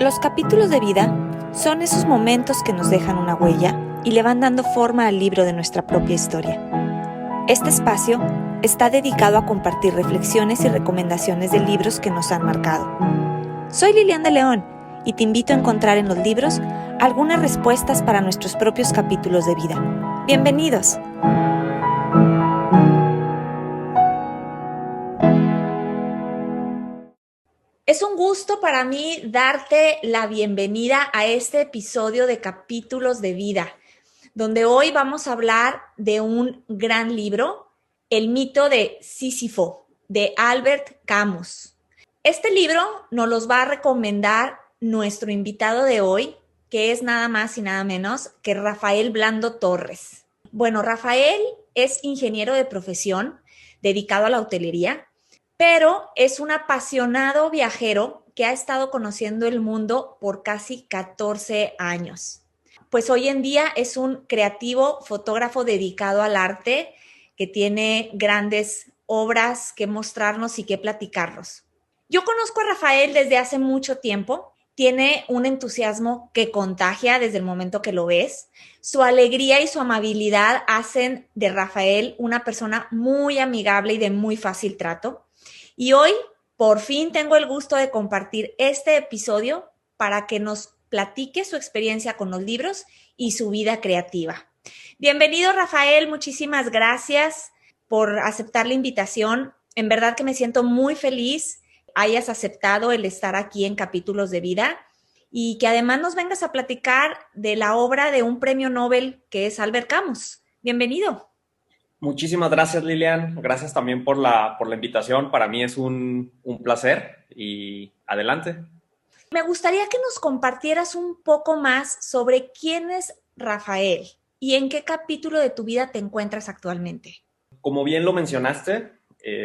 Los capítulos de vida son esos momentos que nos dejan una huella y le van dando forma al libro de nuestra propia historia. Este espacio está dedicado a compartir reflexiones y recomendaciones de libros que nos han marcado. Soy Lilian de León y te invito a encontrar en los libros algunas respuestas para nuestros propios capítulos de vida. ¡Bienvenidos! Es un gusto para mí darte la bienvenida a este episodio de Capítulos de Vida, donde hoy vamos a hablar de un gran libro, El mito de Sísifo, de Albert Camus. Este libro nos los va a recomendar nuestro invitado de hoy, que es nada más y nada menos que Rafael Blando Torres. Bueno, Rafael es ingeniero de profesión, dedicado a la hotelería, pero es un apasionado viajero que ha estado conociendo el mundo por casi 14 años. Pues hoy en día es un creativo fotógrafo dedicado al arte que tiene grandes obras que mostrarnos y que platicarnos. Yo conozco a Rafael desde hace mucho tiempo. Tiene un entusiasmo que contagia desde el momento que lo ves. Su alegría y su amabilidad hacen de Rafael una persona muy amigable y de muy fácil trato. Y hoy, por fin, tengo el gusto de compartir este episodio para que nos platique su experiencia con los libros y su vida creativa. Bienvenido, Rafael. Muchísimas gracias por aceptar la invitación. En verdad que me siento muy feliz hayas aceptado el estar aquí en Capítulos de Vida y que además nos vengas a platicar de la obra de un premio Nobel que es Albert Camus. Bienvenido. Muchísimas gracias, Lilian. Gracias también por la invitación. Para mí es un placer y adelante. Me gustaría que nos compartieras un poco más sobre quién es Rafael y en qué capítulo de tu vida te encuentras actualmente. Como bien lo mencionaste,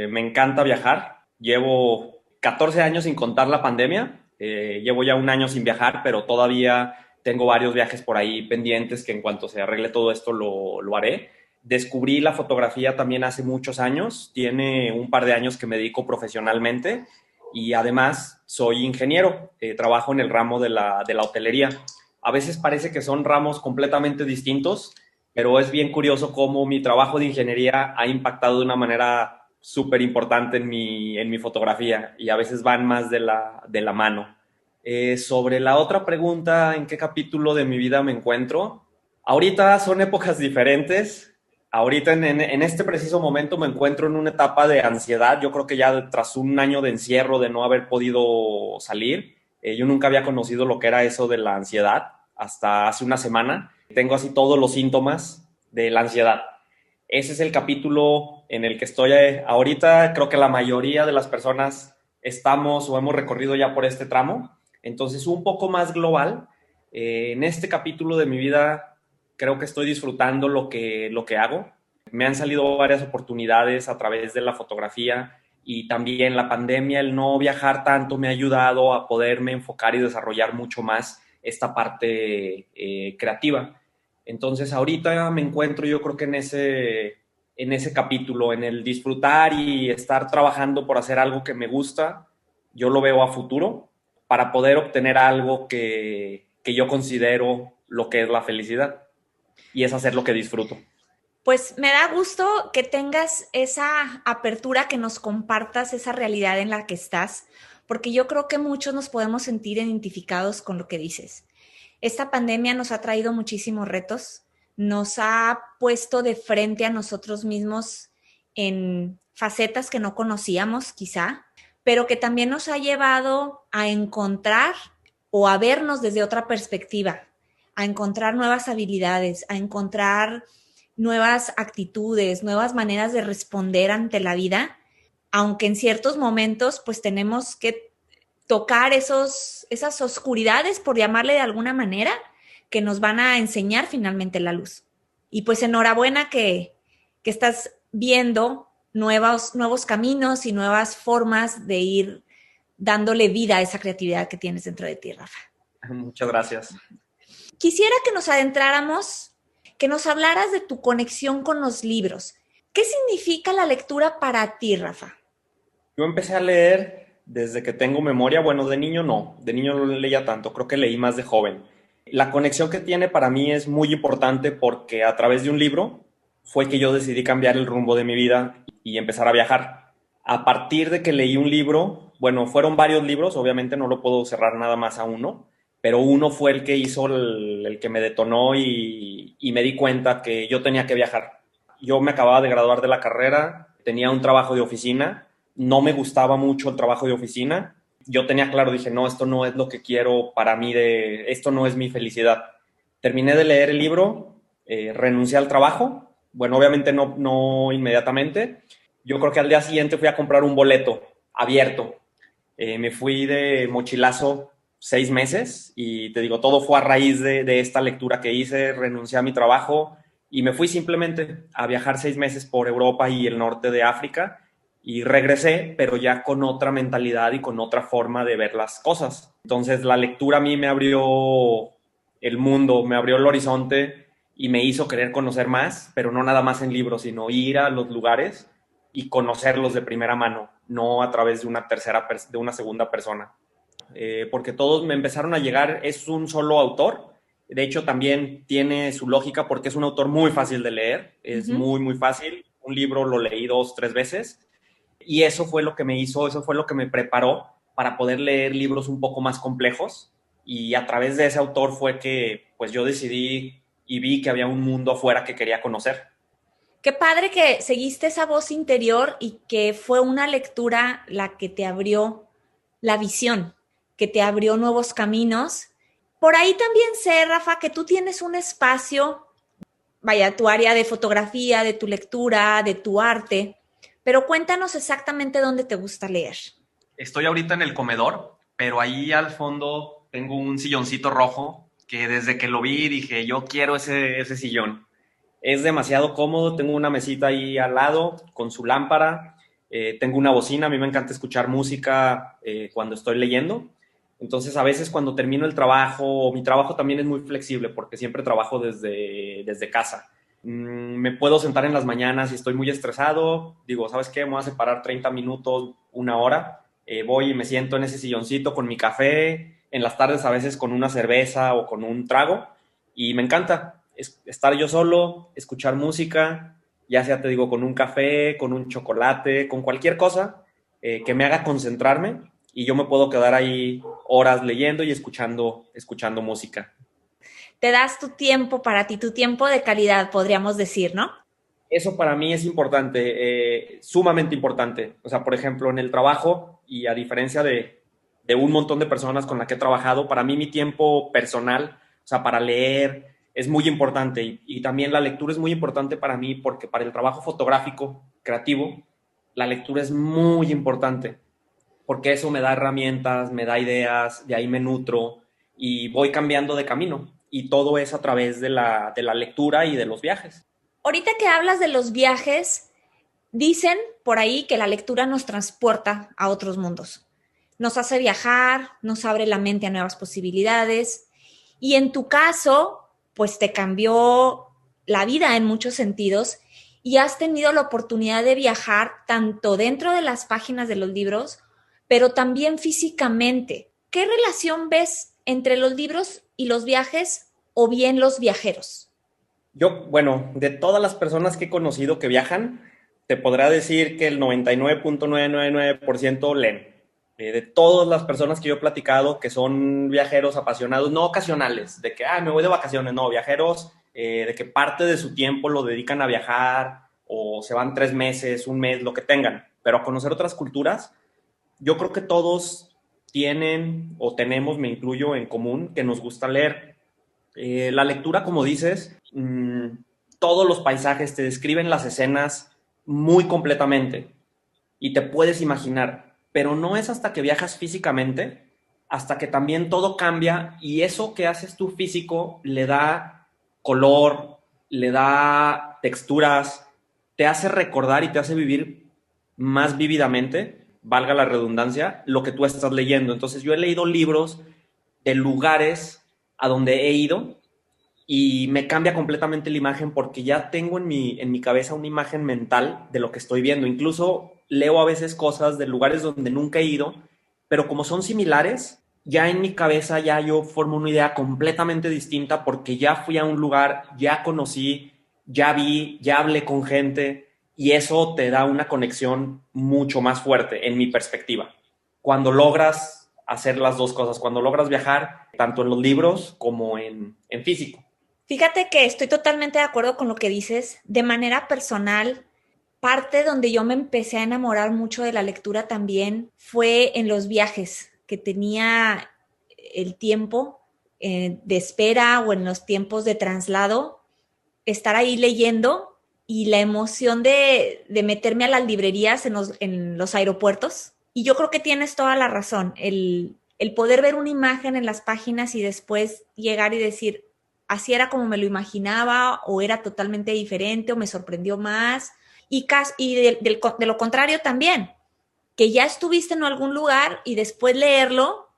me encanta viajar. Llevo 14 años sin contar la pandemia. Llevo ya un año sin viajar, pero todavía tengo varios viajes por ahí pendientes que en cuanto se arregle todo esto lo haré. Descubrí la fotografía también hace muchos años. Tiene un par de años que me dedico profesionalmente y además soy ingeniero. Trabajo en el ramo de la hotelería. A veces parece que son ramos completamente distintos, pero es bien curioso cómo mi trabajo de ingeniería ha impactado de una manera súper importante en mi fotografía y a veces van más de la mano. Sobre la otra pregunta, ¿en qué capítulo de mi vida me encuentro? Ahorita son épocas diferentes. Ahorita en este preciso momento me encuentro en una etapa de ansiedad. Yo creo que ya tras un año de encierro, de no haber podido salir, yo nunca había conocido lo que era eso de la ansiedad hasta hace una semana. Tengo así todos los síntomas de la ansiedad. Ese es el capítulo en el que estoy ahorita. Creo que la mayoría de las personas estamos o hemos recorrido ya por este tramo. Entonces, un poco más global, en este capítulo de mi vida creo que estoy disfrutando lo que hago. Me han salido varias oportunidades a través de la fotografía y también la pandemia, el no viajar tanto me ha ayudado a poderme enfocar y desarrollar mucho más esta parte creativa. Entonces ahorita me encuentro yo creo que en ese capítulo, en el disfrutar y estar trabajando por hacer algo que me gusta. Yo lo veo a futuro para poder obtener algo que yo considero lo que es la felicidad. Y es hacer lo que disfruto. Pues me da gusto que tengas esa apertura, que nos compartas esa realidad en la que estás, porque yo creo que muchos nos podemos sentir identificados con lo que dices. Esta pandemia nos ha traído muchísimos retos, nos ha puesto de frente a nosotros mismos en facetas que no conocíamos quizá, pero que también nos ha llevado a encontrar o a vernos desde otra perspectiva, a encontrar nuevas habilidades, a encontrar nuevas actitudes, nuevas maneras de responder ante la vida, aunque en ciertos momentos pues tenemos que tocar esas oscuridades, por llamarle de alguna manera, que nos van a enseñar finalmente la luz. Y pues enhorabuena que estás viendo nuevos caminos y nuevas formas de ir dándole vida a esa creatividad que tienes dentro de ti, Rafa. Muchas gracias. Quisiera que nos adentráramos, que nos hablaras de tu conexión con los libros. ¿Qué significa la lectura para ti, Rafa? Yo empecé a leer desde que tengo memoria. Bueno, de niño no, de niño no leía tanto, creo que leí más de joven. La conexión que tiene para mí es muy importante porque a través de un libro fue que yo decidí cambiar el rumbo de mi vida y empezar a viajar. A partir de que leí un libro, bueno, fueron varios libros, obviamente no lo puedo cerrar nada más a uno, pero uno fue el que hizo el que me detonó y me di cuenta que yo tenía que viajar. Yo me acababa de graduar de la carrera, tenía un trabajo de oficina, no me gustaba mucho el trabajo de oficina. Yo tenía claro, dije, no, esto no es lo que quiero para mí, esto no es mi felicidad. Terminé de leer el libro, renuncié al trabajo, bueno, obviamente no inmediatamente. Yo creo que al día siguiente fui a comprar un boleto abierto. Me fui de mochilazo 6 meses y te digo, todo fue a raíz de esta lectura que hice, renuncié a mi trabajo y me fui simplemente a viajar 6 meses por Europa y el norte de África y regresé, pero ya con otra mentalidad y con otra forma de ver las cosas. Entonces la lectura a mí me abrió el mundo, me abrió el horizonte y me hizo querer conocer más, pero no nada más en libros, sino ir a los lugares y conocerlos de primera mano, no a través de de una segunda persona. Porque todos me empezaron a llegar, es un solo autor, de hecho también tiene su lógica porque es un autor muy fácil de leer, es Ujú. muy fácil, un libro lo leí 2, 3 veces y eso fue lo que me hizo, eso fue lo que me preparó para poder leer libros un poco más complejos y a través de ese autor fue que pues yo decidí y vi que había un mundo afuera que quería conocer. Qué padre que seguiste esa voz interior y que fue una lectura la que te abrió la visión, que te abrió nuevos caminos. Por ahí también sé, Rafa, que tú tienes un espacio, vaya, tu área de fotografía, de tu lectura, de tu arte, pero cuéntanos exactamente dónde te gusta leer. Estoy ahorita en el comedor, pero ahí al fondo tengo un silloncito rojo que desde que lo vi dije, yo quiero ese sillón. Es demasiado cómodo, tengo una mesita ahí al lado con su lámpara, tengo una bocina, a mí me encanta escuchar música cuando estoy leyendo. Entonces a veces cuando termino el trabajo, mi trabajo también es muy flexible porque siempre trabajo desde casa. Me puedo sentar en las mañanas y estoy muy estresado, digo, ¿sabes qué? Me voy a separar 30 minutos, una hora, voy y me siento en ese silloncito con mi café, en las tardes a veces con una cerveza o con un trago y me encanta estar yo solo, escuchar música, ya sea te digo con un café, con un chocolate, con cualquier cosa que me haga concentrarme y yo me puedo quedar ahí horas leyendo y escuchando música. Te das tu tiempo para ti, tu tiempo de calidad, podríamos decir, ¿no? Eso para mí es importante, sumamente importante. O sea, por ejemplo, en el trabajo, y a diferencia de un montón de personas con las que he trabajado, para mí mi tiempo personal, o sea, para leer, es muy importante. Y también la lectura es muy importante para mí porque para el trabajo fotográfico, creativo, la lectura es muy importante porque eso me da herramientas, me da ideas, de ahí me nutro y voy cambiando de camino. Y todo es a través de la lectura y de los viajes. Ahorita que hablas de los viajes, dicen por ahí que la lectura nos transporta a otros mundos. Nos hace viajar, nos abre la mente a nuevas posibilidades. Y en tu caso, pues te cambió la vida en muchos sentidos y has tenido la oportunidad de viajar tanto dentro de las páginas de los libros, pero también físicamente. ¿Qué relación ves entre los libros y los viajes o bien los viajeros? Yo, bueno, de todas las personas que he conocido que viajan, te podrá decir que el 99.999% leen. De todas las personas que yo he platicado que son viajeros apasionados, no ocasionales, de que me voy de vacaciones, no, viajeros de que parte de su tiempo lo dedican a viajar o se van 3 meses, un mes, lo que tengan, pero a conocer otras culturas, yo creo que todos tienen o tenemos, me incluyo en común, que nos gusta leer. La lectura, como dices, todos los paisajes te describen las escenas muy completamente y te puedes imaginar, pero no es hasta que viajas físicamente, hasta que también todo cambia y eso que haces tú físico le da color, le da texturas, te hace recordar y te hace vivir más vívidamente, valga la redundancia, lo que tú estás leyendo. Entonces yo he leído libros de lugares a donde he ido y me cambia completamente la imagen porque ya tengo en mi cabeza una imagen mental de lo que estoy viendo. Incluso leo a veces cosas de lugares donde nunca he ido pero como son similares, ya en mi cabeza ya yo formo una idea completamente distinta porque ya fui a un lugar, ya conocí, ya vi, ya hablé con gente y eso te da una conexión mucho más fuerte en mi perspectiva. Cuando logras hacer las dos cosas, cuando logras viajar tanto en los libros como en físico. Fíjate que estoy totalmente de acuerdo con lo que dices. De manera personal, parte donde yo me empecé a enamorar mucho de la lectura también fue en los viajes, que tenía el tiempo de espera o en los tiempos de traslado, estar ahí leyendo y la emoción de meterme a las librerías en los aeropuertos. Y yo creo que tienes toda la razón, el poder ver una imagen en las páginas y después llegar y decir, así era como me lo imaginaba o era totalmente diferente o me sorprendió más. Y de lo contrario también, que ya estuviste en algún lugar y después leerlo,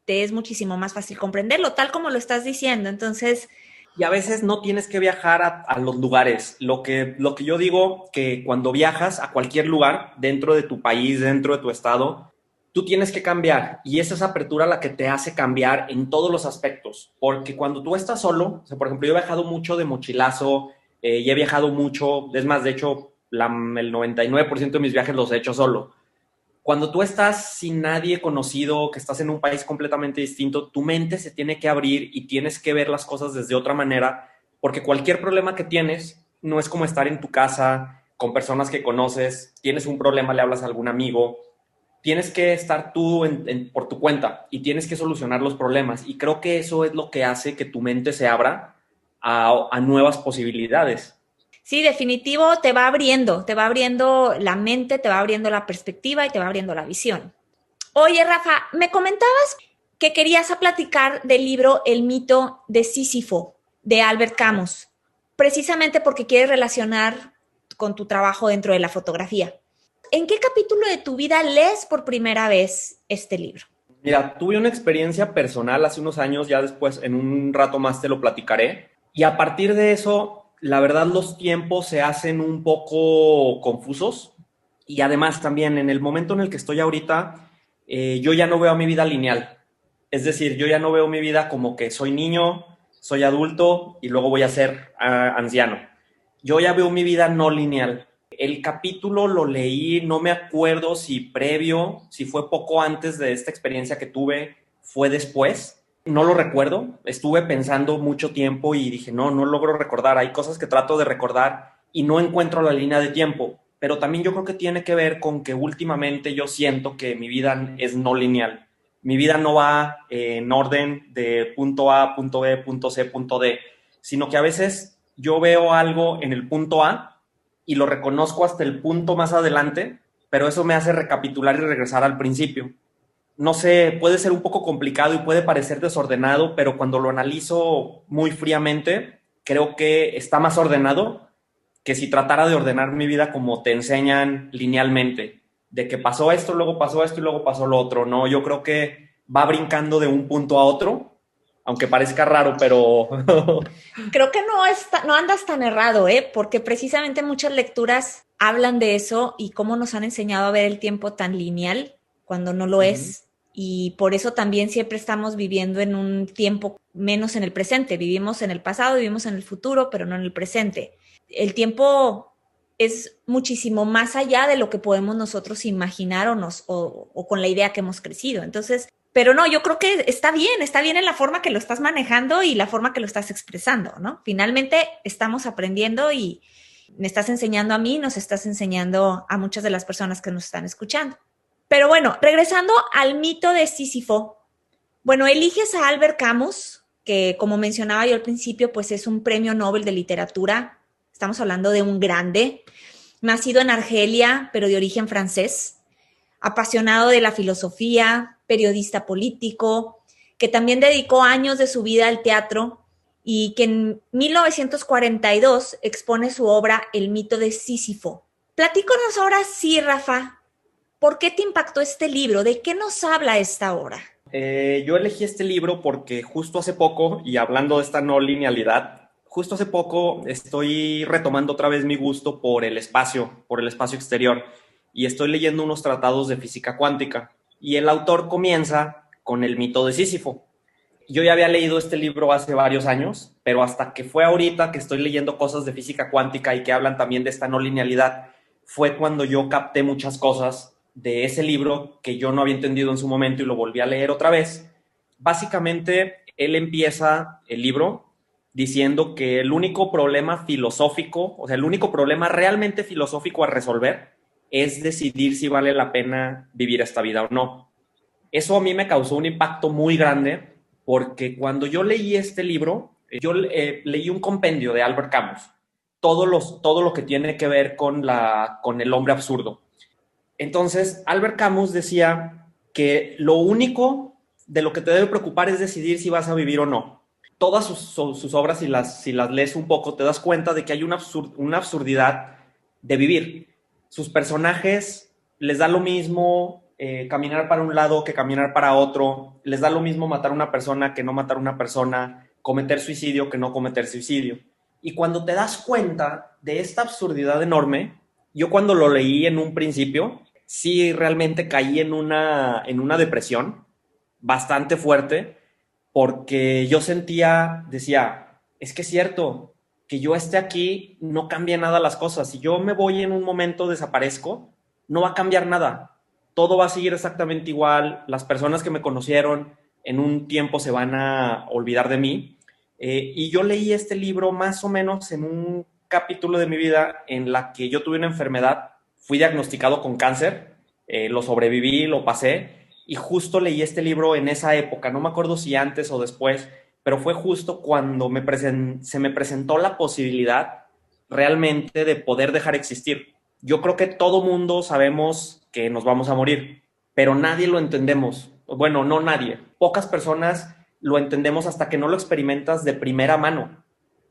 te es muchísimo más fácil comprenderlo, tal como lo estás diciendo. Entonces, Y a veces no tienes que viajar a los lugares. Lo que yo digo, que cuando viajas a cualquier lugar, dentro de tu país, dentro de tu estado, tú tienes que cambiar. Y es esa apertura la que te hace cambiar en todos los aspectos. Porque cuando tú estás solo, o sea, por ejemplo, yo he viajado mucho de mochilazo, y he viajado mucho, es más, de hecho, el 99% de mis viajes los he hecho solo. Cuando tú estás sin nadie conocido, que estás en un país completamente distinto, tu mente se tiene que abrir y tienes que ver las cosas desde otra manera, porque cualquier problema que tienes no es como estar en tu casa con personas que conoces, tienes un problema, le hablas a algún amigo, tienes que estar tú por tu cuenta y tienes que solucionar los problemas. Y creo que eso es lo que hace que tu mente se abra a nuevas posibilidades. sí, definitivo, te va abriendo la mente, te va abriendo la perspectiva y te va abriendo la visión. Oye, Rafa, me comentabas que querías a platicar del libro El mito de Sísifo, de Albert Camus, precisamente porque quieres relacionar con tu trabajo dentro de la fotografía. ¿En qué capítulo de tu vida lees por primera vez este libro? Mira, tuve una experiencia personal hace unos años, ya después en un rato más te lo platicaré, y a partir de eso, la verdad los tiempos se hacen un poco confusos y además también en el momento en el que estoy ahorita, yo ya no veo mi vida lineal, es decir, yo ya no veo mi vida como que soy niño, soy adulto y luego voy a ser anciano. Yo ya veo mi vida no lineal. El capítulo lo leí, no me acuerdo si previo, si fue poco antes de esta experiencia que tuve, fue después. No lo recuerdo. Estuve pensando mucho tiempo y dije, no, no logro recordar. Hay cosas que trato de recordar y no encuentro la línea de tiempo. Pero también yo creo que tiene que ver con que últimamente yo siento que mi vida es no lineal. Mi vida no va en orden de punto A, punto B, punto C, punto D, sino que a veces yo veo algo en el punto A y lo reconozco hasta el punto más adelante, pero eso me hace recapitular y regresar al principio. No sé, puede ser un poco complicado y puede parecer desordenado, pero cuando lo analizo muy fríamente, creo que está más ordenado que si tratara de ordenar mi vida como te enseñan linealmente, de que pasó esto, luego pasó esto y luego pasó lo otro. No, yo creo que va brincando de un punto a otro, aunque parezca raro, pero Creo que no andas tan errado, ¿eh? Porque precisamente muchas lecturas hablan de eso y cómo nos han enseñado a ver el tiempo tan lineal cuando no lo es. Y por eso también siempre estamos viviendo en un tiempo menos en el presente. Vivimos en el pasado, vivimos en el futuro, pero no en el presente. El tiempo es muchísimo más allá de lo que podemos nosotros imaginar o con la idea que hemos crecido. Entonces, pero no, yo creo que está bien en la forma que lo estás manejando y la forma que lo estás expresando, ¿no? Finalmente estamos aprendiendo y me estás enseñando a mí, nos estás enseñando a muchas de las personas que nos están escuchando. Pero bueno, regresando al mito de Sísifo, bueno, eliges a Albert Camus, que como mencionaba yo al principio, pues es un premio Nobel de literatura. Estamos hablando de un grande, nacido en Argelia, pero de origen francés, apasionado de la filosofía, periodista político, que también dedicó años de su vida al teatro y que en 1942 expone su obra El mito de Sísifo. Platícanos ahora sí, Rafa, ¿por qué te impactó este libro? ¿De qué nos habla esta obra? Yo elegí este libro porque justo hace poco, y hablando de esta no linealidad, justo hace poco estoy retomando otra vez mi gusto por el espacio exterior, y estoy leyendo unos tratados de física cuántica. y el autor comienza con el mito de Sísifo. Yo ya había leído este libro hace varios años, pero hasta que fue ahorita que estoy leyendo cosas de física cuántica y que hablan también de esta no linealidad, fue cuando yo capté muchas cosas de ese libro que yo no había entendido en su momento y lo volví a leer otra vez. Básicamente, él empieza el libro diciendo que el único problema filosófico, o sea, el único problema realmente filosófico a resolver es decidir si vale la pena vivir esta vida o no. Eso a mí me causó un impacto muy grande porque cuando yo leí este libro, yo leí un compendio de Albert Camus, todo lo que tiene que ver con el hombre absurdo. Entonces, Albert Camus decía que lo único de lo que te debe preocupar es decidir si vas a vivir o no. Todas sus obras, si las lees un poco, te das cuenta de que hay una absurdidad de vivir. Sus personajes les da lo mismo caminar para un lado que caminar para otro, les da lo mismo matar a una persona que no matar a una persona, cometer suicidio que no cometer suicidio. Y cuando te das cuenta de esta absurdidad enorme, yo cuando lo leí en un principio, sí realmente caí en una depresión bastante fuerte, porque yo decía, es que es cierto, que yo esté aquí no cambia nada las cosas. Si yo me voy en un momento, desaparezco, no va a cambiar nada. Todo va a seguir exactamente igual. Las personas que me conocieron en un tiempo se van a olvidar de mí. Y yo leí este libro más o menos en un capítulo de mi vida en la que yo tuve una enfermedad, fui diagnosticado con cáncer, lo sobreviví, lo pasé, y justo leí este libro en esa época, no me acuerdo si antes o después, pero fue justo cuando se me presentó la posibilidad realmente de poder dejar existir. Yo creo que todo mundo sabemos que nos vamos a morir, pero nadie lo entendemos. Bueno, no nadie. Pocas personas lo entendemos hasta que no lo experimentas de primera mano,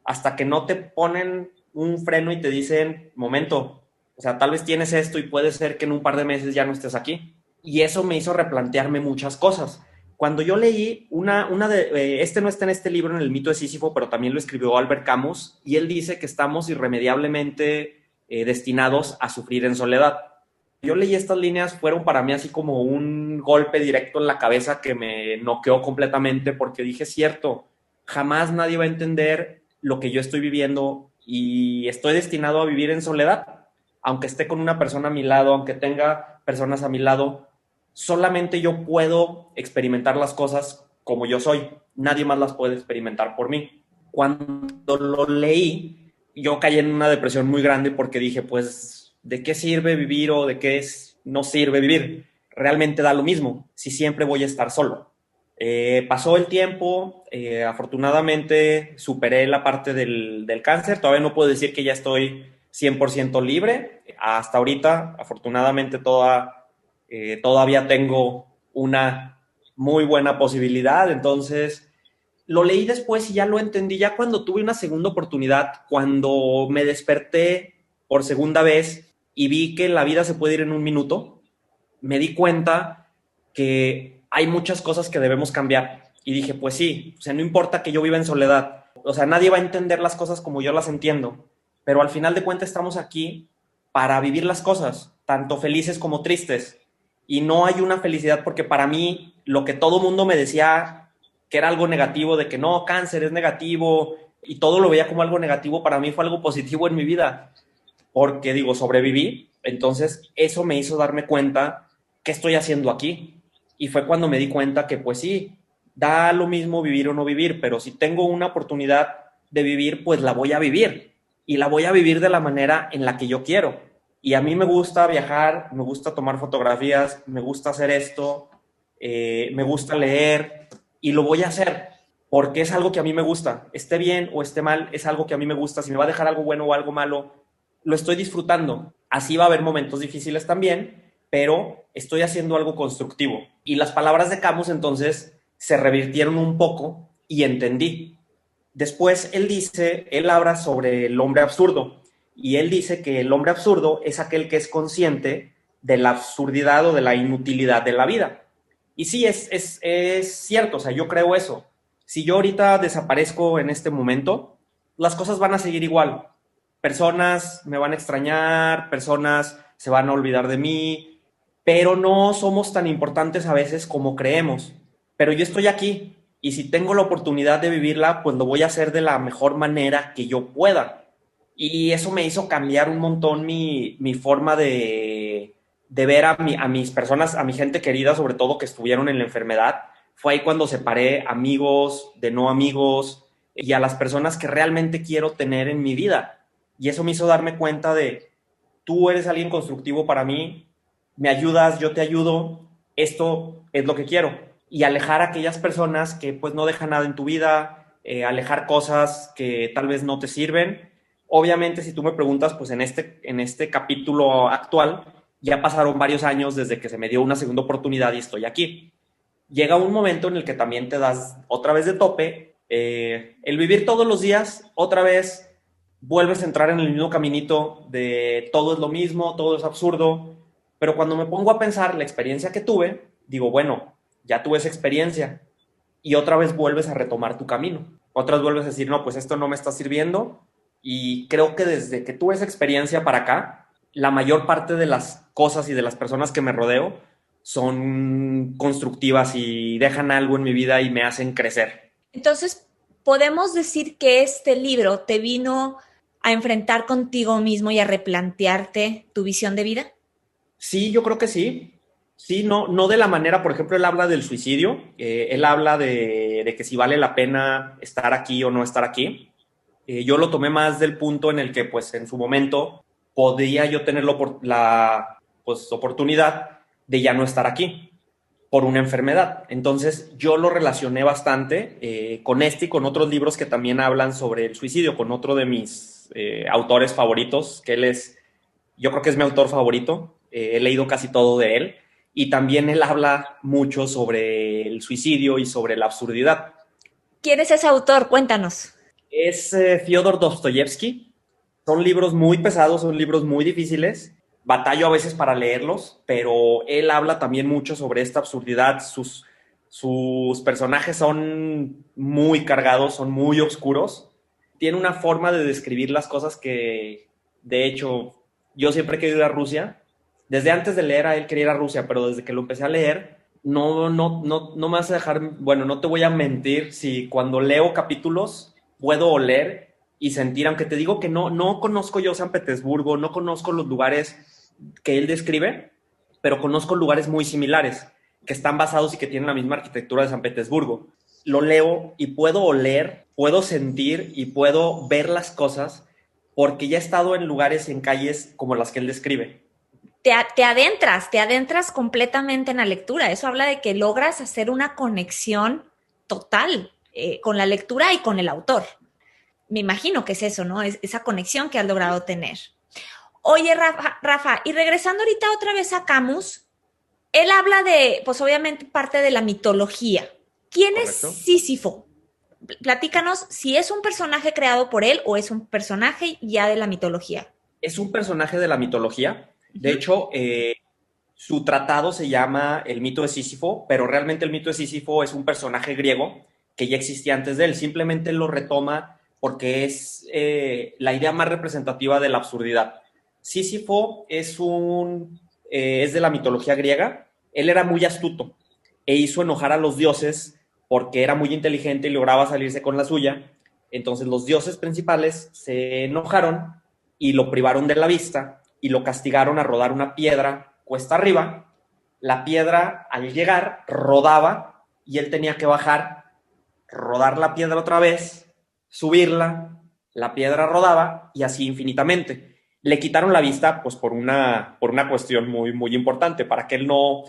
hasta que no te ponen un freno y te dicen, momento, o sea, tal vez tienes esto y puede ser que en un par de meses ya no estés aquí. Y eso me hizo replantearme muchas cosas. Cuando yo leí este no está en este libro, en el mito de Sísifo, pero también lo escribió Albert Camus, y él dice que estamos irremediablemente destinados a sufrir en soledad. Yo leí estas líneas, fueron para mí así como un golpe directo en la cabeza que me noqueó completamente porque dije, cierto, jamás nadie va a entender lo que yo estoy viviendo y estoy destinado a vivir en soledad. Aunque esté con una persona a mi lado, aunque tenga personas a mi lado, solamente yo puedo experimentar las cosas como yo soy. Nadie más las puede experimentar por mí. Cuando lo leí, yo caí en una depresión muy grande porque dije, pues, ¿de qué sirve vivir o de qué no sirve vivir? Realmente da lo mismo si siempre voy a estar solo. Pasó el tiempo, afortunadamente superé la parte del cáncer, todavía no puedo decir que ya estoy 100% libre, hasta ahorita afortunadamente todavía tengo una muy buena posibilidad, entonces lo leí después y ya lo entendí, ya cuando tuve una segunda oportunidad, cuando me desperté por segunda vez y vi que la vida se puede ir en un minuto, me di cuenta que hay muchas cosas que debemos cambiar. Y dije, pues sí, o sea, no importa que yo viva en soledad, o sea, nadie va a entender las cosas como yo las entiendo, pero al final de cuentas estamos aquí para vivir las cosas, tanto felices como tristes. Y no hay una felicidad porque para mí lo que todo mundo me decía que era algo negativo, de que no, cáncer es negativo, y todo lo veía como algo negativo, para mí fue algo positivo en mi vida, porque digo, sobreviví, entonces eso me hizo darme cuenta qué estoy haciendo aquí. Y fue cuando me di cuenta que pues sí, da lo mismo vivir o no vivir, pero si tengo una oportunidad de vivir, pues la voy a vivir. Y la voy a vivir de la manera en la que yo quiero. Y a mí me gusta viajar, me gusta tomar fotografías, me gusta hacer esto, me gusta leer y lo voy a hacer porque es algo que a mí me gusta. Esté bien o esté mal, es algo que a mí me gusta. Si me va a dejar algo bueno o algo malo, lo estoy disfrutando. Así va a haber momentos difíciles también, pero estoy haciendo algo constructivo. Y las palabras de Camus entonces se revirtieron un poco y entendí. Después él habla sobre el hombre absurdo y él dice que el hombre absurdo es aquel que es consciente de la absurdidad o de la inutilidad de la vida. Y sí, es cierto, o sea, yo creo eso. Si yo ahorita desaparezco en este momento, las cosas van a seguir igual. Personas me van a extrañar, personas se van a olvidar de mí, pero no somos tan importantes a veces como creemos. Pero yo estoy aquí y si tengo la oportunidad de vivirla, pues lo voy a hacer de la mejor manera que yo pueda. Y eso me hizo cambiar un montón mi forma de ver a mis personas, a mi gente querida, sobre todo que estuvieron en la enfermedad. Fue ahí cuando separé amigos de no amigos y a las personas que realmente quiero tener en mi vida. Y eso me hizo darme cuenta de, tú eres alguien constructivo para mí, me ayudas, yo te ayudo, esto es lo que quiero. Y alejar a aquellas personas que pues no dejan nada en tu vida, alejar cosas que tal vez no te sirven. Obviamente, si tú me preguntas, pues en este capítulo actual ya pasaron varios años desde que se me dio una segunda oportunidad y estoy aquí. Llega un momento en el que también te das otra vez de tope, el vivir todos los días, otra vez vuelves a entrar en el mismo caminito de todo es lo mismo, todo es absurdo, pero cuando me pongo a pensar la experiencia que tuve, digo, bueno, ya tuve esa experiencia y otra vez vuelves a retomar tu camino. Otras vuelves a decir, no, pues esto no me está sirviendo y creo que desde que tuve esa experiencia para acá, la mayor parte de las cosas y de las personas que me rodeo son constructivas y dejan algo en mi vida y me hacen crecer. Entonces, podemos decir que este libro te vino a enfrentar contigo mismo y a replantearte tu visión de vida. Sí, yo creo que sí. Sí, no, no de la manera, por ejemplo, él habla del suicidio, él habla de que si vale la pena estar aquí o no estar aquí. Yo lo tomé más del punto en el que, pues, en su momento podía yo tener pues, oportunidad de ya no estar aquí por una enfermedad. Entonces, yo lo relacioné bastante con este y con otros libros que también hablan sobre el suicidio, con otro de mis autores favoritos, que él es, yo creo que es mi autor favorito, he leído casi todo de él, y también él habla mucho sobre el suicidio y sobre la absurdidad. ¿Quién es ese autor? Cuéntanos. Es Fyodor Dostoyevsky. Son libros muy pesados, son libros muy difíciles. Batallo a veces para leerlos, pero él habla también mucho sobre esta absurdidad. Sus personajes son muy cargados, son muy oscuros. Tiene una forma de describir las cosas que, de hecho, yo siempre he querido ir a Rusia. Desde antes de leer a él quería ir a Rusia, pero desde que lo empecé a leer, no me vas a dejar, bueno, no te voy a mentir si cuando leo capítulos puedo oler y sentir, aunque te digo que no conozco yo San Petersburgo, no conozco los lugares que él describe, pero conozco lugares muy similares, que están basados y que tienen la misma arquitectura de San Petersburgo. Lo leo y puedo oler, puedo sentir y puedo ver las cosas porque ya he estado en lugares y en calles como las que él describe. Te adentras completamente en la lectura. Eso habla de que logras hacer una conexión total con la lectura y con el autor. Me imagino que es eso, ¿no? Es esa conexión que has logrado tener. Oye, Rafa, y regresando ahorita otra vez a Camus, él habla de, pues obviamente parte de la mitología. ¿Quién es ¿Correcto? Sísifo? Platícanos si es un personaje creado por él o es un personaje ya de la mitología. Es un personaje de la mitología. De Uh-huh. hecho, su tratado se llama El mito de Sísifo, pero realmente el mito de Sísifo es un personaje griego que ya existía antes de él. Simplemente lo retoma porque es la idea más representativa de la absurdidad. Sísifo es de la mitología griega. Él era muy astuto e hizo enojar a los dioses porque era muy inteligente y lograba salirse con la suya. Entonces los dioses principales se enojaron y lo privaron de la vista y lo castigaron a rodar una piedra cuesta arriba. La piedra al llegar rodaba y él tenía que bajar, rodar la piedra otra vez, subirla, la piedra rodaba y así infinitamente. Le quitaron la vista pues por una cuestión muy importante, para que él no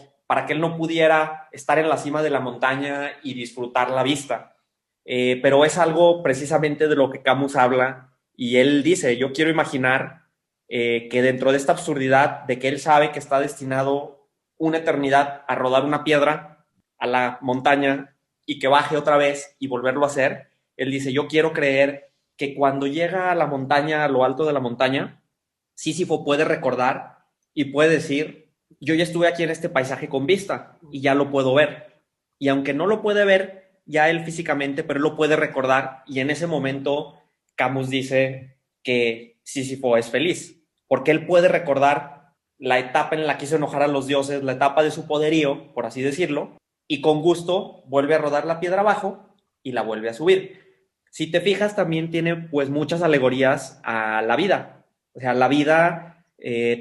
pudiera estar en la cima de la montaña y disfrutar la vista. Pero es algo precisamente de lo que Camus habla y él dice, yo quiero imaginar que dentro de esta absurdidad de que él sabe que está destinado una eternidad a rodar una piedra a la montaña y que baje otra vez y volverlo a hacer, él dice, yo quiero creer que cuando llega a la montaña, a lo alto de la montaña, Sísifo puede recordar y puede decir, yo ya estuve aquí en este paisaje con vista y ya lo puedo ver. Y aunque no lo puede ver ya él físicamente, pero él lo puede recordar y en ese momento Camus dice que Sísifo es feliz, porque él puede recordar la etapa en la que hizo enojar a los dioses, la etapa de su poderío, por así decirlo, y con gusto vuelve a rodar la piedra abajo y la vuelve a subir. Si te fijas, también tiene pues muchas alegorías a la vida. O sea, la vida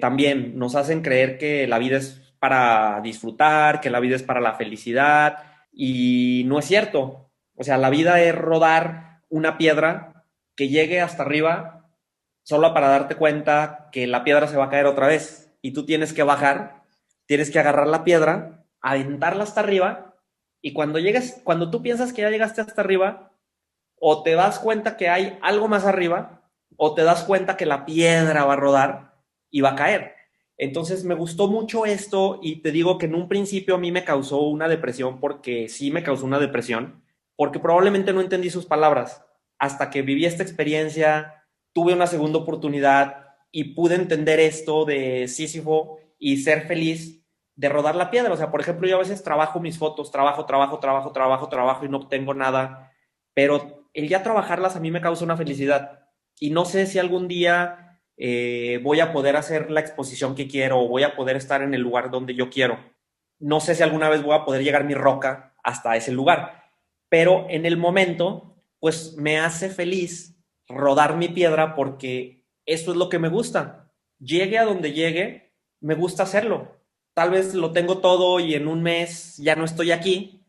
también nos hacen creer que la vida es para disfrutar, que la vida es para la felicidad, y no es cierto. O sea, la vida es rodar una piedra que llegue hasta arriba solo para darte cuenta que la piedra se va a caer otra vez y tú tienes que bajar, tienes que agarrar la piedra, aventarla hasta arriba, y cuando llegues, cuando tú piensas que ya llegaste hasta arriba, o te das cuenta que hay algo más arriba, o te das cuenta que la piedra va a rodar y va a caer. Entonces me gustó mucho esto, y te digo que en un principio a mí me causó una depresión, porque sí me causó una depresión, porque probablemente no entendí sus palabras. Hasta que viví esta experiencia, tuve una segunda oportunidad y pude entender esto de Sísifo y ser feliz de rodar la piedra. O sea, por ejemplo, yo a veces trabajo mis fotos, trabajo y no obtengo nada, pero el ya trabajarlas a mí me causa una felicidad. Y no sé si algún día voy a poder hacer la exposición que quiero o voy a poder estar en el lugar donde yo quiero. No sé si alguna vez voy a poder llegar mi roca hasta ese lugar, pero en el momento, pues me hace feliz rodar mi piedra, porque eso es lo que me gusta. Llegue a donde llegue, me gusta hacerlo. Tal vez lo tengo todo y en un mes ya no estoy aquí.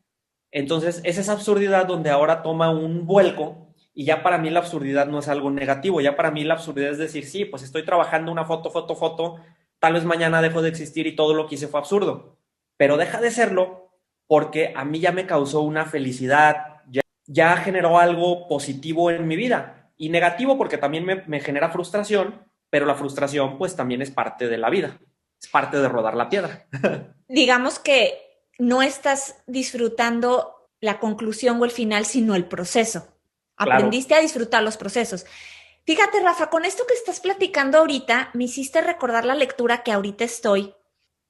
Entonces es esa absurdidad donde ahora toma un vuelco, y ya para mí la absurdidad no es algo negativo. Ya para mí la absurdidad es decir, sí, pues estoy trabajando una foto, tal vez mañana dejo de existir y todo lo que hice fue absurdo. Pero deja de serlo porque a mí ya me causó una felicidad, ya generó algo positivo en mi vida, y negativo porque también me genera frustración, pero la frustración pues también es parte de la vida, es parte de rodar la piedra. Digamos que no estás disfrutando la conclusión o el final, sino el proceso. Claro, Aprendiste a disfrutar los procesos. Fíjate, Rafa, con esto que estás platicando ahorita, me hiciste recordar la lectura que ahorita estoy,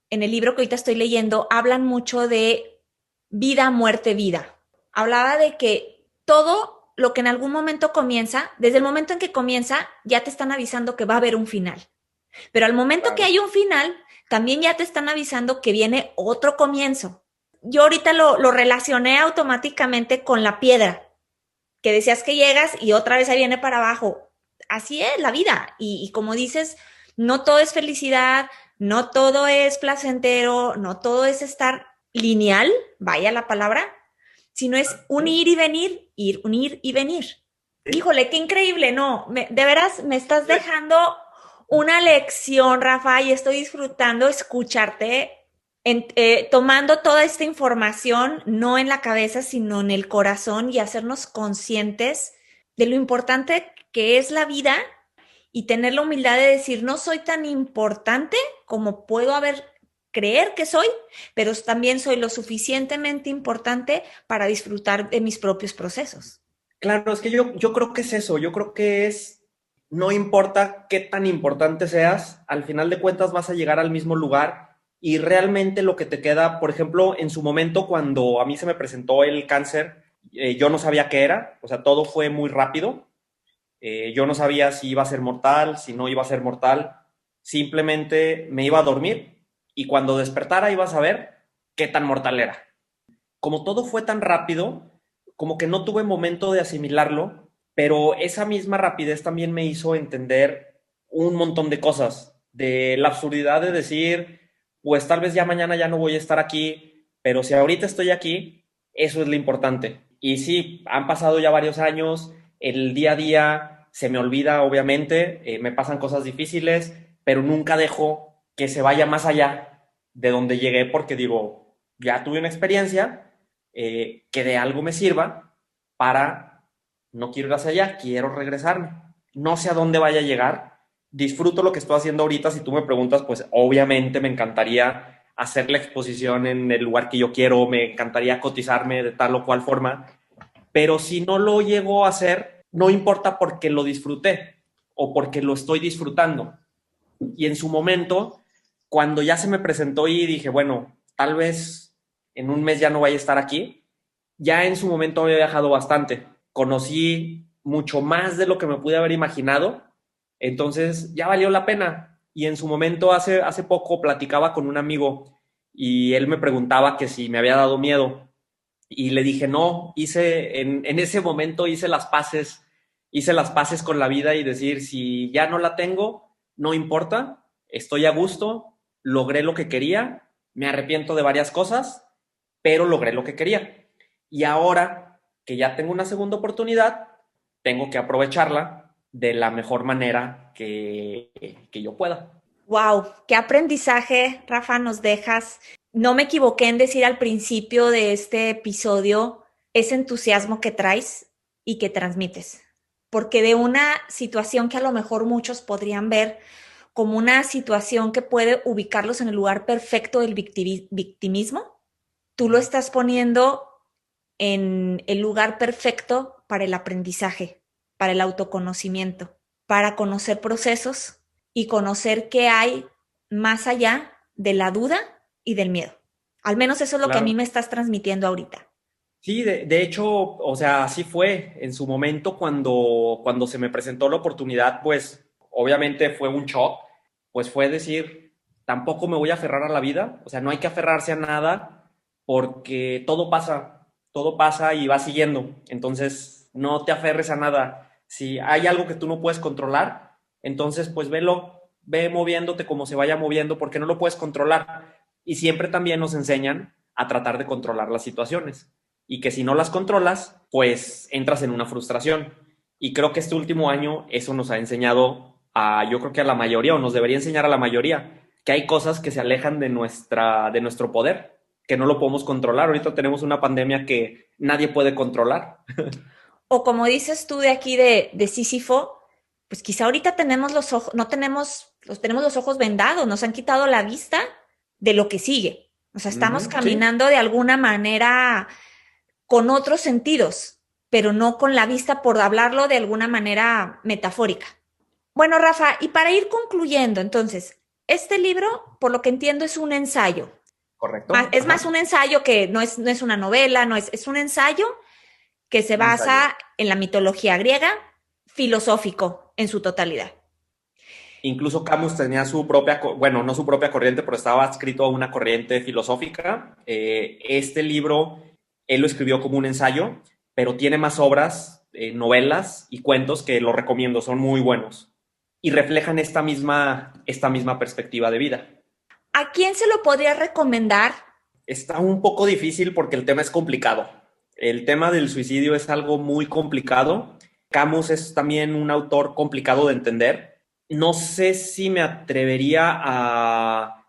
en el libro que ahorita estoy leyendo, hablan mucho de vida, muerte, vida. Hablaba de que todo lo que en algún momento comienza, desde el momento en que comienza, ya te están avisando que va a haber un final. Pero al momento que claro. hay un final, también ya te están avisando que viene otro comienzo. Yo ahorita lo relacioné automáticamente con la piedra, que decías que llegas y otra vez ahí viene para abajo. Así es la vida. Y como dices, no todo es felicidad, no todo es placentero, no todo es estar lineal, vaya la palabra, sino es un Sí, ir y venir, ir, unir y venir. sí. Híjole, qué increíble, no, de veras me estás dejando una lección, Rafa, y estoy disfrutando escucharte, tomando toda esta información, no en la cabeza, sino en el corazón, y hacernos conscientes de lo importante que es la vida, y tener la humildad de decir, no soy tan importante como puedo creer que soy, pero también soy lo suficientemente importante para disfrutar de mis propios procesos. Claro, es que yo creo que es eso, yo creo que es, no importa qué tan importante seas, al final de cuentas vas a llegar al mismo lugar, y realmente lo que te queda, por ejemplo, en su momento cuando a mí se me presentó el cáncer, yo no sabía qué era, o sea, todo fue muy rápido. Yo no sabía si iba a ser mortal, si no iba a ser mortal, simplemente me iba a dormir y cuando despertara iba a saber qué tan mortal era. Como todo fue tan rápido, como que no tuve momento de asimilarlo, pero esa misma rapidez también me hizo entender un montón de cosas, de la absurdidad de decir, pues tal vez ya mañana ya no voy a estar aquí, pero si ahorita estoy aquí, eso es lo importante. Y sí, han pasado ya varios años, el día a día se me olvida, obviamente, me pasan cosas difíciles, pero nunca dejo que se vaya más allá de donde llegué, porque digo, ya tuve una experiencia, que de algo me sirva para, no quiero ir hacia allá, quiero regresarme. No sé a dónde vaya a llegar, disfruto lo que estoy haciendo ahorita. Si tú me preguntas, pues obviamente me encantaría hacer la exposición en el lugar que yo quiero, me encantaría cotizarme de tal o cual forma, pero si no lo llego a hacer, no importa porque lo disfruté o porque lo estoy disfrutando. Y en su momento, cuando ya se me presentó y dije, bueno, tal vez en un mes ya no vaya a estar aquí, ya en su momento había viajado bastante. Conocí mucho más de lo que me pude haber imaginado. Entonces ya valió la pena. Y en su momento, hace poco, platicaba con un amigo y él me preguntaba que si me había dado miedo. Y le dije, no, en ese momento hice las paces con la vida y decir, si ya no la tengo, no importa, estoy a gusto, logré lo que quería, me arrepiento de varias cosas, pero logré lo que quería. Y ahora que ya tengo una segunda oportunidad, tengo que aprovecharla de la mejor manera que yo pueda. Wow, qué aprendizaje, Rafa, nos dejas. No me equivoqué en decir al principio de este episodio ese entusiasmo que traes y que transmites, porque de una situación que a lo mejor muchos podrían ver como una situación que puede ubicarlos en el lugar perfecto del victimismo, tú lo estás poniendo en el lugar perfecto para el aprendizaje, para el autoconocimiento, para conocer procesos y conocer qué hay más allá de la duda y del miedo. Al menos eso es lo que a mí Claro. me estás transmitiendo ahorita. Sí, de hecho, o sea, así fue. En su momento, cuando se me presentó la oportunidad, pues obviamente fue un shock, pues fue decir, tampoco me voy a aferrar a la vida, o sea, no hay que aferrarse a nada porque todo pasa y va siguiendo. Entonces, no te aferres a nada. Si hay algo que tú no puedes controlar, entonces pues ve moviéndote como se vaya moviendo porque no lo puedes controlar. Y siempre también nos enseñan a tratar de controlar las situaciones y que si no las controlas, pues entras en una frustración. Y creo que este último año eso nos ha enseñado yo creo que a la mayoría, o nos debería enseñar a la mayoría, que hay cosas que se alejan de nuestro poder, que no lo podemos controlar. Ahorita tenemos una pandemia que nadie puede controlar. O como dices tú de aquí de Sísifo, pues quizá ahorita tenemos los ojos, no tenemos, tenemos los ojos vendados, nos han quitado la vista de lo que sigue. O sea, estamos Sí, caminando de alguna manera con otros sentidos, pero no con la vista, por hablarlo de alguna manera metafórica. Bueno, Rafa, y para ir concluyendo, entonces, este libro, por lo que entiendo, es un ensayo. correcto. Es más Ajá. un ensayo que no es una novela, es un ensayo que se Un ensayo. basa en la mitología griega, filosófico en su totalidad. Incluso Camus tenía su propia, bueno, no su propia corriente, pero estaba adscrito a una corriente filosófica. Este libro, él lo escribió como un ensayo, pero tiene más obras, novelas y cuentos que lo recomiendo, son muy buenos y reflejan esta misma perspectiva de vida. ¿A quién se lo podría recomendar? Está un poco difícil porque el tema es complicado. El tema del suicidio es algo muy complicado. Camus es también un autor complicado de entender. No sé si me atrevería a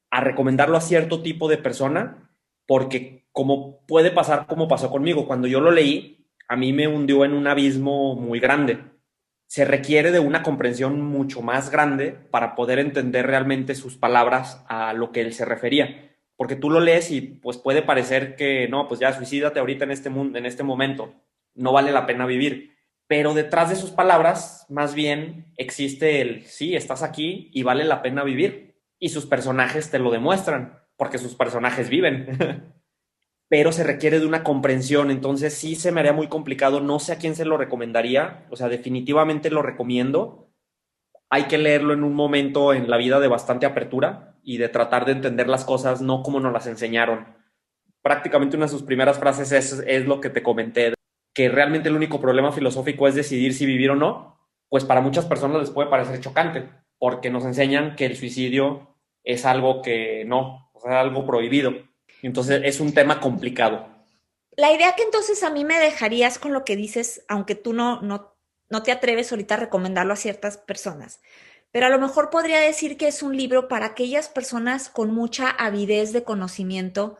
recomendarlo a cierto tipo de persona, porque como puede pasar como pasó conmigo, cuando yo lo leí, a mí me hundió en un abismo muy grande. Se requiere de una comprensión mucho más grande para poder entender realmente sus palabras a lo que él se refería. Porque tú lo lees y pues puede parecer que no, pues ya suicídate ahorita en este mundo, en este momento, no vale la pena vivir. Pero detrás de sus palabras, más bien existe el sí, estás aquí y vale la pena vivir. Y sus personajes te lo demuestran, porque sus personajes viven. Pero se requiere de una comprensión, entonces sí se me haría muy complicado, no sé a quién se lo recomendaría, o sea, definitivamente lo recomiendo, hay que leerlo en un momento en la vida de bastante apertura y de tratar de entender las cosas no como nos las enseñaron. Prácticamente una de sus primeras frases es lo que te comenté, que realmente el único problema filosófico es decidir si vivir o no, pues para muchas personas les puede parecer chocante, porque nos enseñan que el suicidio es algo que no, o sea, algo prohibido. Entonces es un tema complicado. La idea que entonces a mí me dejarías con lo que dices, aunque tú no te atreves ahorita a recomendarlo a ciertas personas, pero a lo mejor podría decir que es un libro para aquellas personas con mucha avidez de conocimiento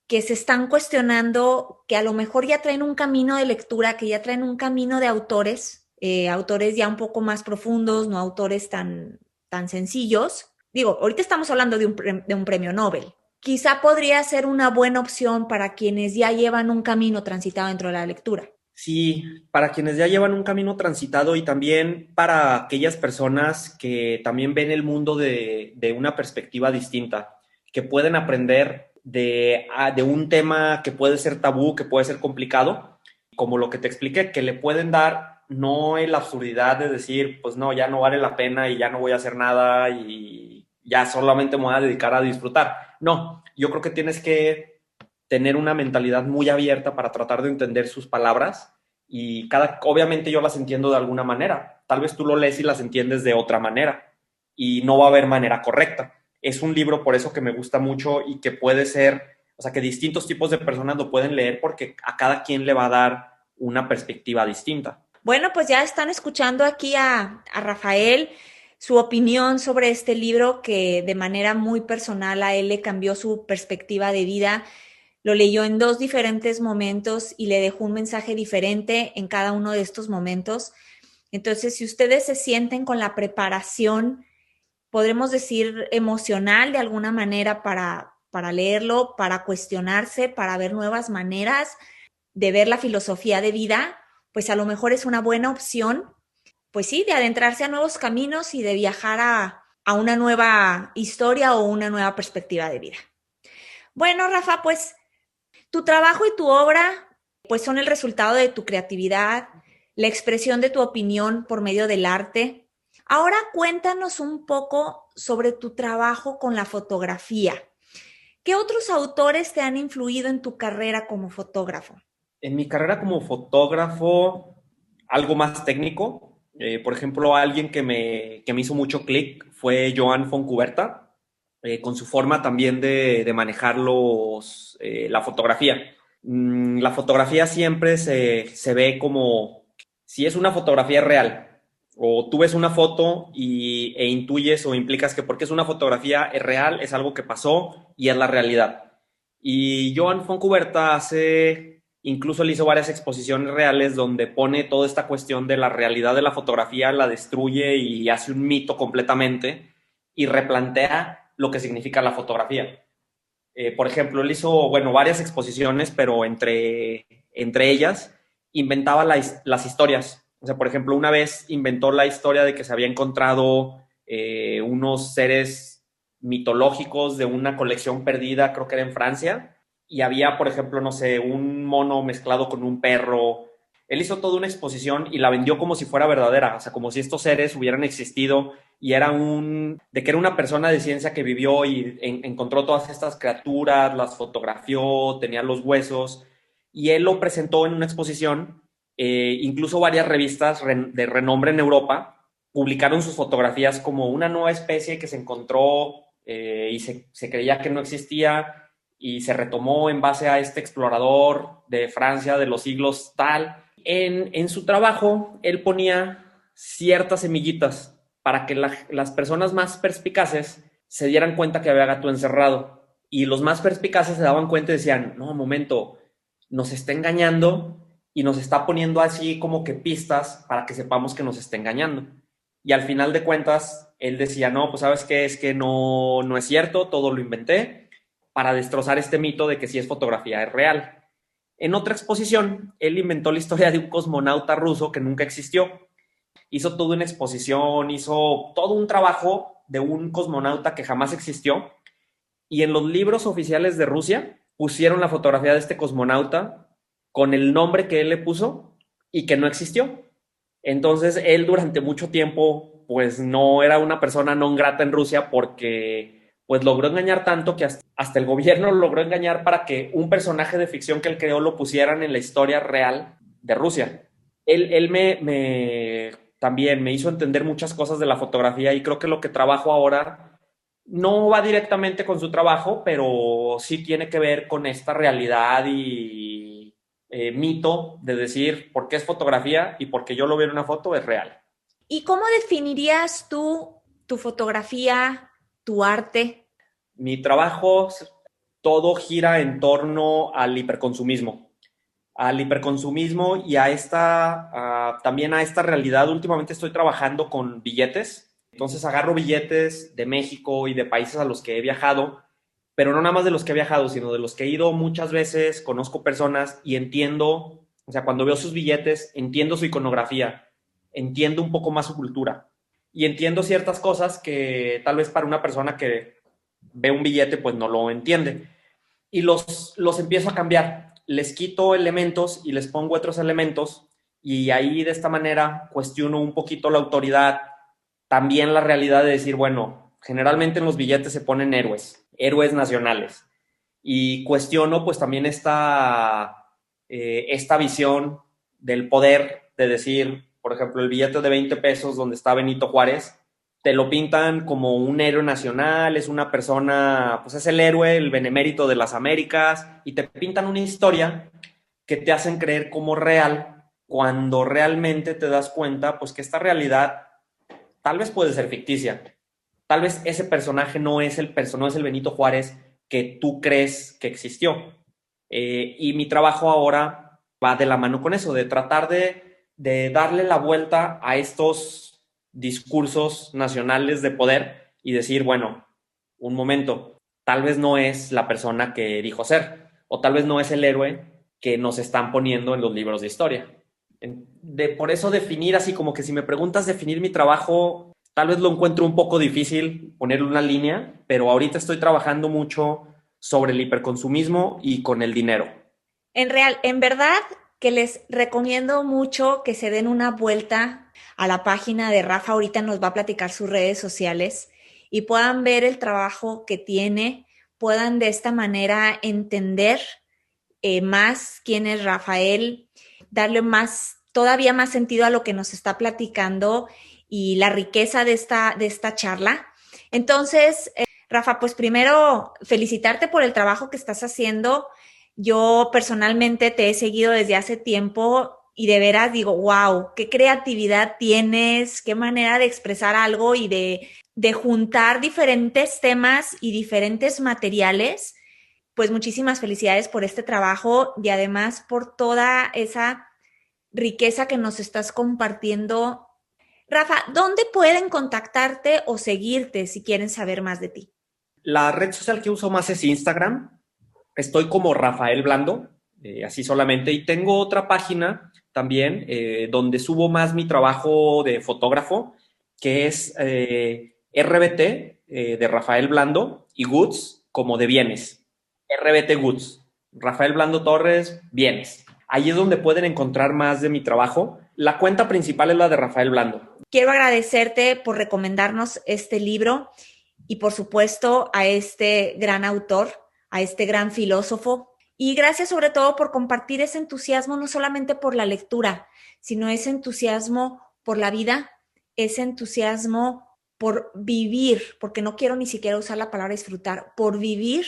que se están cuestionando, que a lo mejor ya traen un camino de lectura, que ya traen un camino de autores, autores ya un poco más profundos, no autores tan sencillos. Digo, ahorita estamos hablando de un premio Nobel. Quizá podría ser una buena opción para quienes ya llevan un camino transitado dentro de la lectura. Sí, para quienes ya llevan un camino transitado y también para aquellas personas que también ven el mundo de una perspectiva distinta, que pueden aprender de un tema que puede ser tabú, que puede ser complicado, como lo que te expliqué, que le pueden dar no en la absurdidad de decir, pues no, ya no vale la pena y ya no voy a hacer nada y ya solamente me voy a dedicar a disfrutar. No, yo creo que tienes que tener una mentalidad muy abierta para tratar de entender sus palabras y obviamente yo las entiendo de alguna manera. Tal vez tú lo lees y las entiendes de otra manera y no va a haber manera correcta. Es un libro por eso que me gusta mucho y que puede ser, o sea, que distintos tipos de personas lo pueden leer porque a cada quien le va a dar una perspectiva distinta. Bueno, pues ya están escuchando aquí a Rafael, su opinión sobre este libro que de manera muy personal a él le cambió su perspectiva de vida. Lo leyó en 2 diferentes momentos y le dejó un mensaje diferente en cada uno de estos momentos. Entonces, si ustedes se sienten con la preparación, podremos decir emocional de alguna manera para leerlo, para cuestionarse, para ver nuevas maneras de ver la filosofía de vida, pues a lo mejor es una buena opción, pues sí, de adentrarse a nuevos caminos y de viajar a una nueva historia o una nueva perspectiva de vida. Bueno, Rafa, pues tu trabajo y tu obra pues son el resultado de tu creatividad, la expresión de tu opinión por medio del arte. Ahora cuéntanos un poco sobre tu trabajo con la fotografía. ¿Qué otros autores te han influido en tu carrera como fotógrafo? En mi carrera como fotógrafo, algo más técnico, por ejemplo, alguien que me hizo mucho clic fue Joan Foncuberta, con su forma también de manejar la fotografía. La fotografía siempre se ve como si es una fotografía real, o tú ves una foto e intuyes o implicas que porque es una fotografía es real, es algo que pasó y es la realidad. Y Joan Foncuberta incluso él hizo varias exposiciones reales donde pone toda esta cuestión de la realidad de la fotografía, la destruye y hace un mito completamente y replantea lo que significa la fotografía. Por ejemplo, él hizo, bueno, varias exposiciones, pero entre ellas inventaba las historias. O sea, por ejemplo, una vez inventó la historia de que se había encontrado unos seres mitológicos de una colección perdida, creo que era en Francia, y había, por ejemplo, no sé, un mono mezclado con un perro. Él hizo toda una exposición y la vendió como si fuera verdadera, o sea, como si estos seres hubieran existido y de que era una persona de ciencia que vivió y encontró todas estas criaturas, las fotografió, tenía los huesos, y él lo presentó en una exposición. Incluso varias revistas de renombre en Europa publicaron sus fotografías como una nueva especie que se encontró y se creía que no existía y se retomó en base a este explorador de Francia de los siglos tal. En su trabajo, él ponía ciertas semillitas para que las personas más perspicaces se dieran cuenta que había gato encerrado. Y los más perspicaces se daban cuenta y decían, no, un momento, nos está engañando y nos está poniendo así como que pistas para que sepamos que nos está engañando. Y al final de cuentas, él decía, no, pues sabes qué, es que no es cierto, todo lo inventé para destrozar este mito de que si es fotografía es real. En otra exposición, él inventó la historia de un cosmonauta ruso que nunca existió. Hizo toda una exposición, hizo todo un trabajo de un cosmonauta que jamás existió. Y en los libros oficiales de Rusia pusieron la fotografía de este cosmonauta con el nombre que él le puso y que no existió. Entonces él durante mucho tiempo pues no era una persona non grata en Rusia porque pues logró engañar tanto que hasta el gobierno logró engañar para que un personaje de ficción que él creó lo pusieran en la historia real de Rusia. Él también me hizo entender muchas cosas de la fotografía y creo que lo que trabajo ahora no va directamente con su trabajo, pero sí tiene que ver con esta realidad y mito de decir por qué es fotografía y porque yo lo veo en una foto es real. ¿Y cómo definirías tú tu fotografía, tu arte? Mi trabajo, todo gira en torno al hiperconsumismo y también a esta realidad. Últimamente estoy trabajando con billetes, entonces agarro billetes de México y de países a los que he viajado, pero no nada más de los que he viajado, sino de los que he ido muchas veces, conozco personas y entiendo, o sea, cuando veo sus billetes, entiendo su iconografía, entiendo un poco más su cultura y entiendo ciertas cosas que tal vez para una persona que ve un billete pues no lo entiende. Y los empiezo a cambiar, les quito elementos y les pongo otros elementos Y ahí de esta manera cuestiono un poquito la autoridad, también la realidad de decir, bueno, generalmente en los billetes se ponen héroes nacionales. Y cuestiono pues también esta visión del poder de decir, por ejemplo, el billete de 20 pesos donde está Benito Juárez, te lo pintan como un héroe nacional, es una persona, pues es el héroe, el benemérito de las Américas, y te pintan una historia que te hacen creer como real, cuando realmente te das cuenta, pues que esta realidad tal vez puede ser ficticia. Tal vez ese personaje no es no es el Benito Juárez que tú crees que existió. Y mi trabajo ahora va de la mano con eso, de tratar de darle la vuelta a estos discursos nacionales de poder y decir, bueno, un momento, tal vez no es la persona que dijo ser, o tal vez no es el héroe que nos están poniendo en los libros de historia. Por eso definir así como que si me preguntas definir mi trabajo, tal vez lo encuentro un poco difícil ponerle una línea, pero ahorita estoy trabajando mucho sobre el hiperconsumismo y con el dinero. En verdad que les recomiendo mucho que se den una vuelta a la página de Rafa. Ahorita nos va a platicar sus redes sociales y puedan ver el trabajo que tiene, puedan de esta manera entender más quién es Rafael, darle todavía más sentido a lo que nos está platicando y la riqueza de esta charla. Entonces, Rafa, pues primero felicitarte por el trabajo que estás haciendo. Yo personalmente te he seguido desde hace tiempo y de veras digo, wow, qué creatividad tienes, qué manera de expresar algo y de juntar diferentes temas y diferentes materiales. Pues muchísimas felicidades por este trabajo y además por toda esa riqueza que nos estás compartiendo. Rafa, ¿dónde pueden contactarte o seguirte si quieren saber más de ti? La red social que uso más es Instagram. Estoy como Rafael Blando, así solamente. Y tengo otra página también donde subo más mi trabajo de fotógrafo, que es RBT de Rafael Blando y Goods como de bienes. RBT Goods. Rafael Blando Torres, bienes. Ahí es donde pueden encontrar más de mi trabajo. La cuenta principal es la de Rafael Blando. Quiero agradecerte por recomendarnos este libro y por supuesto a este gran autor, a este gran filósofo. Y gracias sobre todo por compartir ese entusiasmo, no solamente por la lectura, sino ese entusiasmo por la vida, ese entusiasmo por vivir, porque no quiero ni siquiera usar la palabra disfrutar, por vivir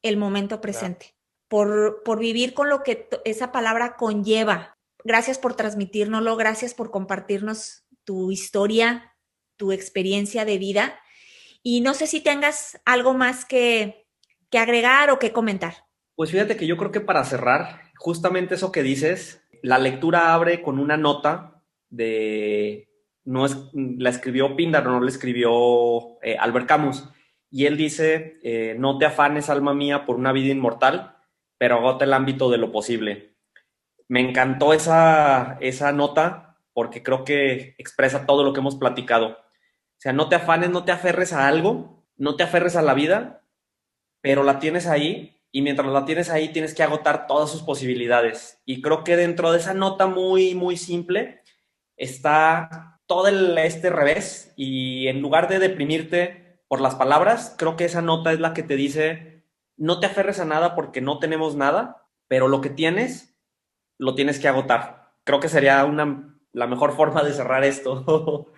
el momento presente, por vivir con lo que esa palabra conlleva. Gracias por transmitírnoslo, gracias por compartirnos tu historia, tu experiencia de vida. Y no sé si tengas algo más que agregar o que comentar. Pues fíjate que yo creo que para cerrar, justamente eso que dices, la lectura abre con una nota de, no es, la escribió Píndaro, no la escribió Albert Camus, y él dice, no te afanes, alma mía, por una vida inmortal, pero agota el ámbito de lo posible. Me encantó esa nota porque creo que expresa todo lo que hemos platicado. O sea, no te afanes, no te aferres a algo, no te aferres a la vida, pero la tienes ahí y mientras la tienes ahí tienes que agotar todas sus posibilidades. Y creo que dentro de esa nota muy, muy simple está todo este revés y en lugar de deprimirte por las palabras, creo que esa nota es la que te dice, no te aferres a nada porque no tenemos nada, pero lo que tienes, lo tienes que agotar. Creo que sería la mejor forma de cerrar esto.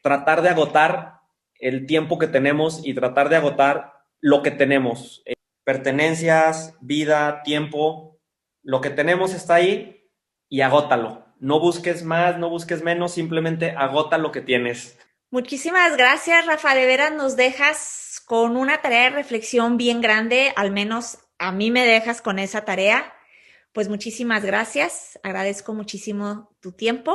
Tratar de agotar el tiempo que tenemos y tratar de agotar lo que tenemos. Pertenencias, vida, tiempo, lo que tenemos está ahí y agótalo. No busques más, no busques menos, simplemente agota lo que tienes. Muchísimas gracias, Rafa. De veras nos dejas con una tarea de reflexión bien grande, al menos a mí me dejas con esa tarea. Pues muchísimas gracias, agradezco muchísimo tu tiempo.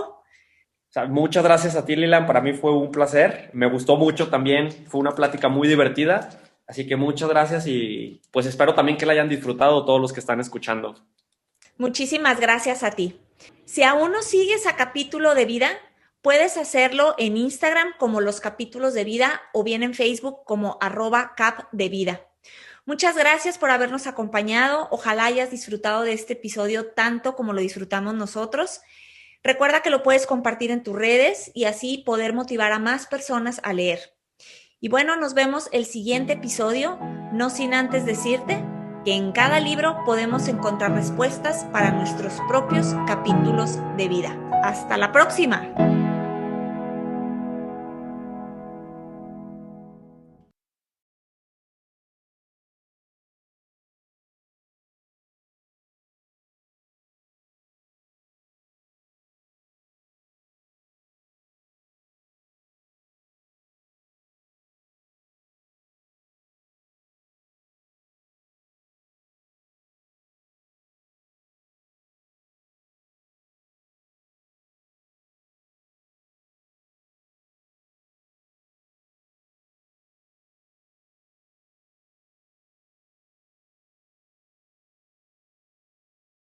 O sea, muchas gracias a ti, Lilan, para mí fue un placer, me gustó mucho también, fue una plática muy divertida, así que muchas gracias y pues espero también que la hayan disfrutado todos los que están escuchando. Muchísimas gracias a ti. Si aún no sigues a Capítulo de Vida, puedes hacerlo en Instagram como Los Capítulos de Vida o bien en Facebook como @capdevida. Muchas gracias por habernos acompañado. Ojalá hayas disfrutado de este episodio tanto como lo disfrutamos nosotros. Recuerda que lo puedes compartir en tus redes y así poder motivar a más personas a leer. Y bueno, nos vemos el siguiente episodio, no sin antes decirte que en cada libro podemos encontrar respuestas para nuestros propios capítulos de vida. ¡Hasta la próxima!